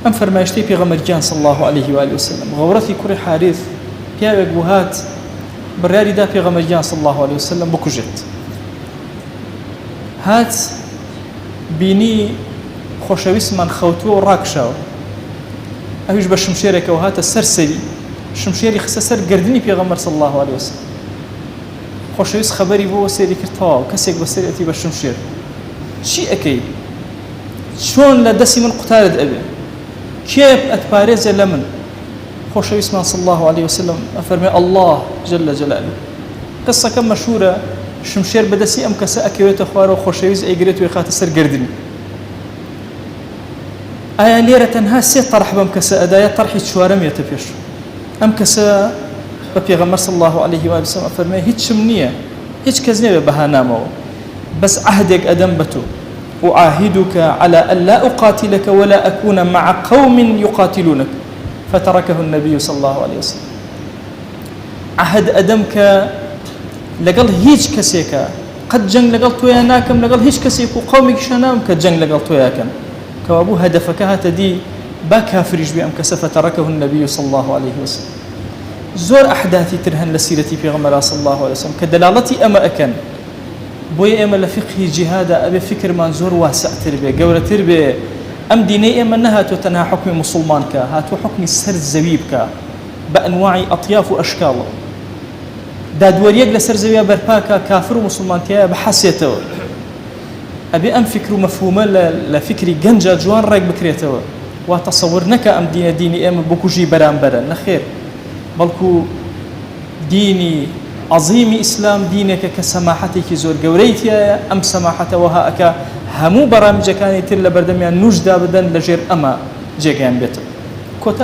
أم فرماشتي في غمرجان صلى الله عليه وآله وسلم غورتي كوري حارث پیاوێک بوو هات بڕیاری دا پێغەمبەرگیان صلی الله عليه وسلم بکوژێت هات بینی خۆشەویستمان خەوتووە و ڕاکشاوە ئەویش بە شمشێرێکەوە هاتە سەرسەری شمشێری خستە سەر گردنی پێغەمبەر صلی الله عليه وسلم خۆشەویست خەبەری بۆ سێری کرد تەواو کەسێک بەسەرێتی بە شمشێر چی ئەەکەی چۆن لە دەستی من قوتارت ئەبێ کێ ئەتپارێزێ لە من خۆشەویستمان صلی الله عليه وسلم ئەفەرمێ الله جل جلاله قسەکە مەشهورە شمشێر بەدەستی ئەم کەسە ئەکەوێتە خوارەوە خۆشەویست ئەیگرێت و خاتە سەر گردنی ئایا لێرە تەنها سێ تەرح بەم کەسە ئەدایە تەرحی چوارەمێتە پێش ئەم کەسە بە پێغەمبەر صلی الله عليه وسلم ئەفەرمێ هیچم نییە هیچ کەس نێوێ بەهانامەوە بەس عهدێک ئەدەم بە تۆ أعاهدك على أن لا أقاتلك ولا أكون مع قوم يقاتلونك فتركه النبي صلى الله عليه وسلم عهد أدمك لقل هيج كسيكا قد جنگ لقل تويا ناكم لقل هيج كسيك وقومك شنام كجنگ لقل تويا كم كوابو هدفك هتدي باكافرج بأم كسف فتركه النبي صلى الله عليه وسلم زور أحداثي ترهن لسيرتي في غمرة صلى الله عليه وسلم كدلالتي أما أكن بوي أما لفقه جهاد أبي فكر منزور واسع تربية جورة تربية أم ديني أما أنها تنها حكم مسلمان كا هاتو حكم سر زبيب كا بأنواع أطياف وأشكال دادوريق لسر زبيب برباكا كافر ومسلمان كا بحسيته أبي أم فكر مفهومة لفكري جنجا جوان رايق بكريته وتصورنك أم ديني أما بكوجي برام برا نخير بلكو ديني عظيم إسلام دينك كسماحتك زور جوريتيا أم سماحته وها أكا همو برامج كانت تلا بردميان نجدا بدن لجير أما جيجان بيت كوتا